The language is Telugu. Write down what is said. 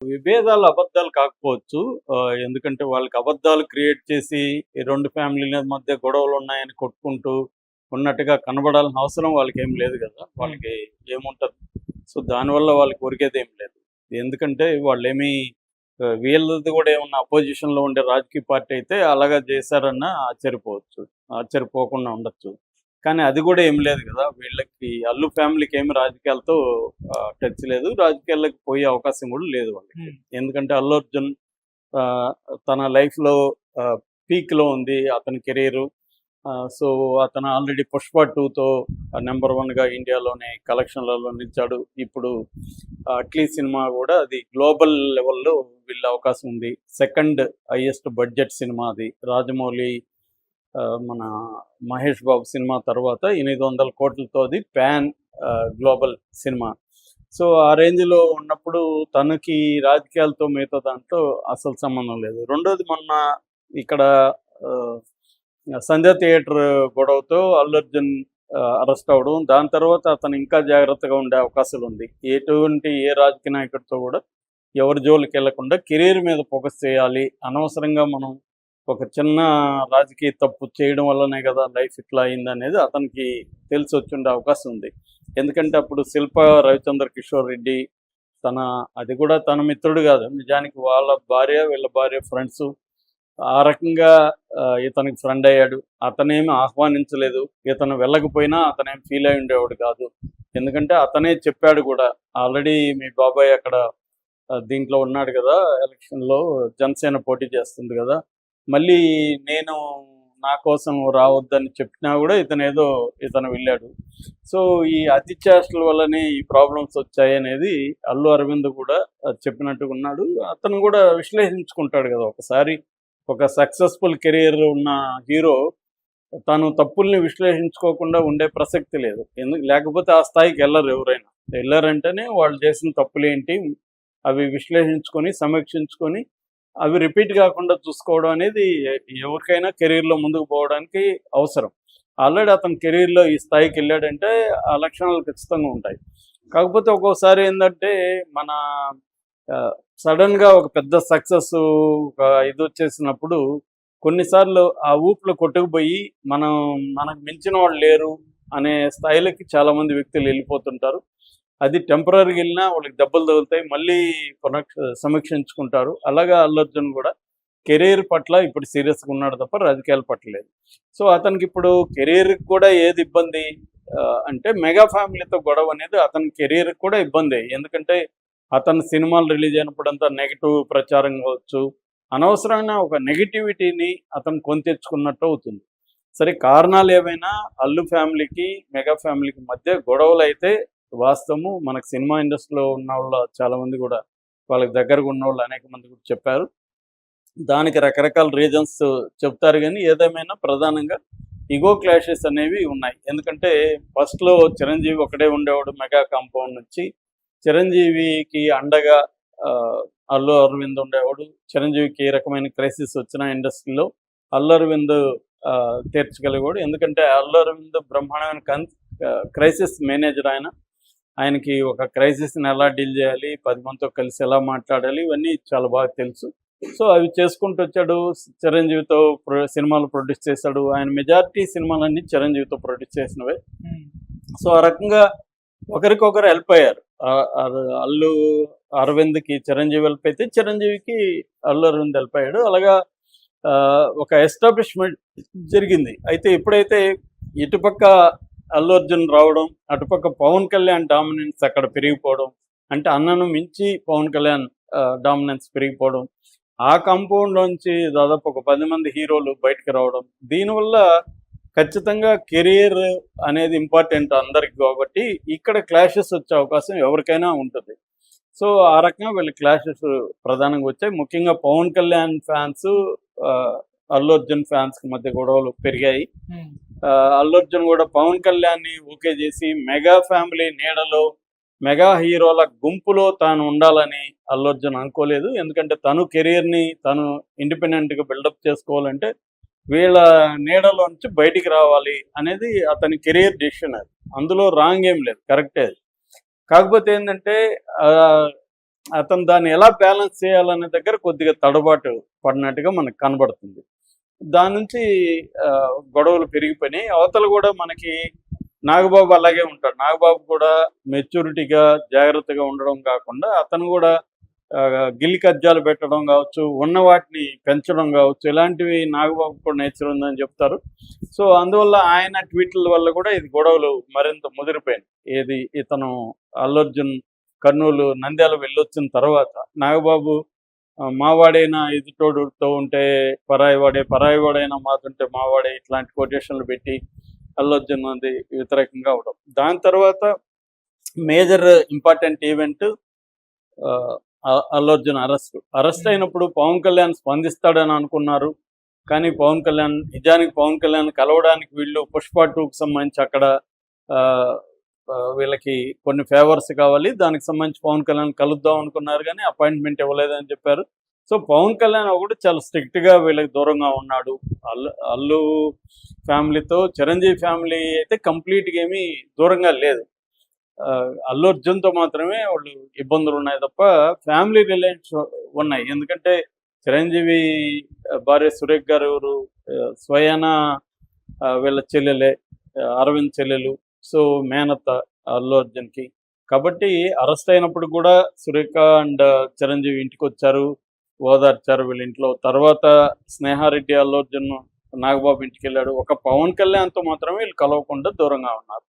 విభేదాలు అబద్ధాలు కాకపోవచ్చు. ఎందుకంటే వాళ్ళకి అబద్ధాలు క్రియేట్ చేసి ఈ 2 ఫ్యామిలీల మధ్య గొడవలున్నాయని కొట్టుకుంటూ ఉన్నట్టుగా కనబడాల్సిన అవసరం వాళ్ళకేం లేదు గదా! వాళ్ళకి ఏముంటది? సో, దానివల్ల వాళ్ళకి ఒరిగేదేం లేదు. ఎందుకంటే వాళ్ళేమి వీళ్ళది గూడా ఏమన్నా అపోజిషన్‌లో ఉండే రాజకీయ పార్టీ అయితే అలాగా చేశారన్న ఆశ్చర్యపోవచ్చు. ఆశ్చర్యపోకుండా ఉండొచ్చు. కానీ అది గూడా ఏమి లేదు గదా! వీళ్ళకి అల్లు ఫ్యామిలీకేమి రాజకీయాలతో టచ్ లేదు. రాజకీయాల్లోకి పోయే అవకాశం గూడా లేదు వాళ్ళకి. ఎందుకంటే అల్లు అర్జున్ ఆహ్, తన లైఫ్‌లో పీక్‌లో ఉంది అతని కెరీరు. సో, అతను ఆల్రెడీ 'పుష్ప 2'తో నంబర్ 1గా ఇండియాలోనే కలెక్షన్‌లలో నిలిచాడు. ఇప్పుడు 'అట్లీ' సినిమా గూడా అది గ్లోబల్ లెవెల్‌లో వెళ్ళే అవకాశం ఉంది. సెకండ్ హైయెస్ట్ బడ్జెట్ సినిమా అది. రాజమౌళి, మన 'మహేష్ బాబు' సినిమా తర్వాత 800 కోట్లతో అది పాన్ గ్లోబల్ సినిమా. సో, ఆ రేంజ్‌లో ఉన్నప్పుడు తనకి రాజకీయాలతో మిగతా దాంట్లో అసలు సంబంధం లేదు. రెండోది మొన్న ఇక్కడ ఆహ్, సంధ్య థియేటర్ గొడవతో అల్లు అర్జున్ అరెస్ట్ అవ్వడం. దాని తర్వాత అతను ఇంకా జాగ్రత్తగా ఉండే అవకాశాలుంది. ఏ రాజకీయ నాయకుడితో గూడా ఎవరి జోలికెళ్ళకుండా కెరీర్ మీద ఫోకస్ చేయాలి. అనవసరంగా మనం ఒక చిన్న రాజకీయ తప్పు చేయడం వల్లనే గదా లైఫ్ ఇట్లా అయిందనేది అతనికి తెలిసొచ్చుండే అవకాశం ఉంది. ఎందుకంటే అప్పుడు 'శిల్ప రవిచంద్ర కిషోర్ రెడ్డి' తన అది కూడా తన మిత్రుడు గాదు. నిజానికి వాళ్ళ భార్య, వీళ్ళ భార్య ఫ్రెండ్సు. ఆ రకంగా ఇతనికి ఫ్రెండ్ అయ్యాడు. అతనేమి ఆహ్వానించలేదు. ఇతను వెళ్ళకపోయినా అతనేం ఫీల్ అయి ఉండేవాడు కాదు. ఎందుకంటే అతనే చెప్పాడు గూడా. ఆల్రెడీ మీ బాబాయ్ అక్కడ దీంట్లో ఉన్నాడు గదా! ఎలక్షన్‌లో జనసేన పోటీ చేస్తుంది గదా! మళ్ళీ నేను నా కోసం రావద్దని చెప్పినా గూడా ఇతను వెళ్ళాడు. సో, ఈ అతి చేష్టల వల్లనే ఈ ప్రాబ్లమ్స్ వచ్చాయనేది అల్లు అరవింద్ గూడా చెప్పినట్టుగా ఉన్నాడు. అతను గూడా విశ్లేషించుకుంటాడు గదా! ఒకసారి ఒక సక్సెస్‌ఫుల్ కెరియర్ ఉన్న హీరో తను తప్పుల్ని విశ్లేషించుకోకుండా ఉండే ప్రసక్తి లేదు. లేకపోతే ఆ స్థాయికి ఎళ్లరు ఎవరైనా. ఎళ్లారంటేనే వాళ్ళు చేసిన తప్పులేంటి, అవి విశ్లేషించుకొని, సమీక్షించుకొని, అవి రిపీట్ కాకుండా చూసుకోవడం అనేది ఎవరికైనా కెరీర్‌లో ముందుకు పోవడానికి అవసరం. ఆల్రెడీ అతను కెరీర్‌లో ఈ స్థాయికెళ్ళాడంటే ఆ లక్షణాలు ఖచ్చితంగా ఉంటాయి. కాకపోతే ఒక్కోసారి ఏందంటే మన ఆహ్, సడెన్‌గా ఒక పెద్ద సక్సెస్ ఒక ఇదొచ్చేసినప్పుడు కొన్నిసార్లు ఆ ఊపులో కొట్టుకుపోయి మనం మనకు మించిన వాళ్ళు లేరు అనే స్థాయిలకి చాలామంది వ్యక్తులు వెళ్ళిపోతుంటారు. అది టెంపరరీగా వెళ్ళినా వాళ్ళకి దెబ్బలు తగులుతాయి. మళ్ళీ సమీక్షించుకుంటారు. అలాగా అల్లు అర్జున్ కూడా కెరీర్ పట్ల ఇప్పుడు సీరియస్‌గా ఉన్నాడు తప్ప రాజకీయాల పట్ల లేదు. సో, అతనికిప్పుడు కెరీర్‌కి కూడా ఏది ఇబ్బంది అంటే మెగా ఫ్యామిలీతో గొడవ అనేది అతని కెరీర్‌కి కూడా ఇబ్బందే. ఎందుకంటే అతని సినిమాలు రిలీజ్ అయినప్పుడంతా నెగెటివ్ ప్రచారం కావచ్చు. అనవసరమైన ఒక నెగటివిటీని అతను కొని తెచ్చుకున్నట్టు అవుతుంది. సరే కారణాలేవైనా అల్లు ఫ్యామిలీకి, మెగా ఫ్యామిలీకి మధ్య గొడవలైతే వాస్తవము. మనకు సినిమా ఇండస్ట్రీలో ఉన్నోళ్ళు చాలామంది గూడా వాళ్ళకి దగ్గరగా ఉన్నోళ్ళు అనేక మంది కూడా చెప్పారు. దానికి రకరకాల రీజన్స్ చెప్తారు గానీ, ఏదేమైనా ప్రధానంగా ఇగో క్లాషెస్ అనేవి ఉన్నాయి. ఎందుకంటే ఫస్ట్‌లో చిరంజీవి ఒక్కడే ఉండేవాడు మెగా కాంపౌండ్ నుంచి. చిరంజీవికి అండగా అల్లు అరవింద్ ఉండేవాడు. చిరంజీవికి ఏ రకమైన క్రైసిస్ వచ్చినా ఇండస్ట్రీలో అల్లు అరవింద్ తీర్చగలిగేవాడు. ఎందుకంటే అల్లు అరవింద్ బ్రహ్మాండమైన క్రైసిస్ మేనేజర్ ఆయన. ఆయనకి ఒక క్రైసిస్‌ని ఎలా డీల్ చేయాలి, 10 మందితో కలిసి ఎలా మాట్లాడాలి, ఇవన్నీ చాలా బాగా తెలుసు. సో, అవి చేసుకుంటూ వచ్చాడు. చిరంజీవితో సినిమాలు ప్రొడ్యూస్ చేశాడు. ఆయన మెజారిటీ సినిమాలన్నీ చిరంజీవితో ప్రొడ్యూస్ చేసినవే. సో, ఆ రకంగా ఒకరికొకరు హెల్ప్ అయ్యారు. అల్లు అరవింద్‌కి చిరంజీవి హెల్ప్ అయితే, చిరంజీవికి అల్లు అరవింద్ హెల్ప్ అయ్యాడు. అలాగా ఒక ఎస్టాబ్లిష్‌మెంట్ జరిగింది. అయితే ఎప్పుడైతే ఇటుపక్క అల్లు అర్జున్ రావడం, అటుపక్క పవన్ కళ్యాణ్ డామినెన్స్ అక్కడ పెరిగిపోవడం, అంటే అన్నను మించి పవన్ కళ్యాణ్ డామినెన్స్ పెరిగిపోవడం, ఆ కాంపౌండ్‌లోంచి దాదాపు ఒక 10 మంది హీరోలు బయటికి రావడం. దీనివల్ల ఖచ్చితంగా కెరియర్ అనేది ఇంపార్టెంట్ అందరికి కాబట్టి, ఇక్కడ క్లాషెస్ వచ్చే అవకాశం ఎవరికైనా ఉంటుంది. సో, ఆ రకంగా వీళ్ళ క్లాషెస్ ప్రధానంగా వచ్చాయి. ముఖ్యంగా పవన్ కళ్యాణ్ ఫ్యాన్స్, ఆహ్, అల్లు అర్జున్ ఫ్యాన్స్‌కి మధ్య గొడవలు పెరిగాయి. అల్లు అర్జున్ కూడా పవన్ కళ్యాణ్‌ని ఓకే చేసి మెగా ఫ్యామిలీ నీడలో, మెగా హీరోల గుంపులో తాను ఉండాలని అల్లు అర్జున్ అనుకోలేదు. ఎందుకంటే తను కెరియర్‌ని తను ఇండిపెండెంట్‌గా బిల్డప్ చేసుకోవాలంటే వీళ్ళ నీడలో నుంచి బయటికి రావాలి అనేది అతని కెరియర్ డెసిషన్ అది. అందులో రాంగ్ ఏం లేదు. కరెక్టే అది. కాకపోతే ఏందంటే ఆహ్, అతను దాన్ని ఎలా బ్యాలెన్స్ చేయాలనే దగ్గర కొద్దిగా తడబాటు పడినట్టుగా మనకు కనబడుతుంది. దాని నుంచి గొడవలు పెరిగిపోయినాయి. అవతల కూడా మనకి నాగబాబు అలాగే ఉంటాడు. నాగబాబు కూడా మెచ్యూరిటీగా, జాగ్రత్తగా ఉండడం కాకుండా అతను కూడా గిల్లి కజ్జాలు పెట్టడం కావచ్చు, ఉన్న వాటిని పెంచడం కావచ్చు, ఇలాంటివి నాగబాబు కూడా నేచర్ ఉందని చెప్తారు. సో అందువల్ల ఆయన ట్వీట్ల వల్ల కూడా ఇది గొడవలు మరింత ముదిరిపోయింది. ఏది ఇతను అల్లు అర్జున్ కర్నూలు, నంద్యాల వెళ్ళొచ్చిన తర్వాత నాగబాబు మావాడైనా ఎదుటోడుతో ఉంటే పరాయివాడే, పరాయివాడైనా మాతుంటే మావాడే, ఇట్లాంటి కొటేషన్లు పెట్టి అల్లు అర్జున్ అది వ్యతిరేకంగా అవడం. దాని తర్వాత major important event Allu Arjun arrest అయినప్పుడు పవన్ కళ్యాణ్ స్పందిస్తాడని అనుకున్నారు. కానీ పవన్ కళ్యాణ్ నిజానికి పవన్ కళ్యాణ్ కలవడానికి వీళ్ళు పుష్ప 2కి సంబంధించి అక్కడ వీళ్ళకి కొన్ని ఫేవర్స్ కావాలి, దానికి సంబంధించి పవన్ కళ్యాణ్ కలుద్దాం అనుకున్నారు కానీ అపాయింట్మెంట్ ఇవ్వలేదని చెప్పారు. సో పవన్ కళ్యాణ్ ఒకటి చాలా స్ట్రిక్ట్గా వీళ్ళకి దూరంగా ఉన్నాడు. అల్లు ఫ్యామిలీతో చిరంజీవి ఫ్యామిలీ అయితే కంప్లీట్గా ఏమీ దూరంగా లేదు. అల్లు అర్జున్తో మాత్రమే వాళ్ళు ఇబ్బందులు ఉన్నాయి తప్ప ఫ్యామిలీ రిలేషన్స్ ఉన్నాయి. ఎందుకంటే చిరంజీవి భార్య సురేఖ్ గారు ఎవరు, స్వయాన వీళ్ళ చెల్లెలే, అరవింద్ చెల్లెలు. సో మేనత్త అల్లు అర్జున్కి. కాబట్టి అరెస్ట్ అయినప్పుడు కూడా సురేఖ అండ్ చిరంజీవి ఇంటికి వచ్చారు, ఓదార్చారు వీళ్ళ ఇంట్లో. తర్వాత స్నేహారెడ్డి అల్లు అర్జున్ నాగబాబు ఇంటికి వెళ్ళాడు. ఒక పవన్ కళ్యాణ్తో మాత్రమే వీళ్ళు కలవకుండా దూరంగా ఉన్నారు.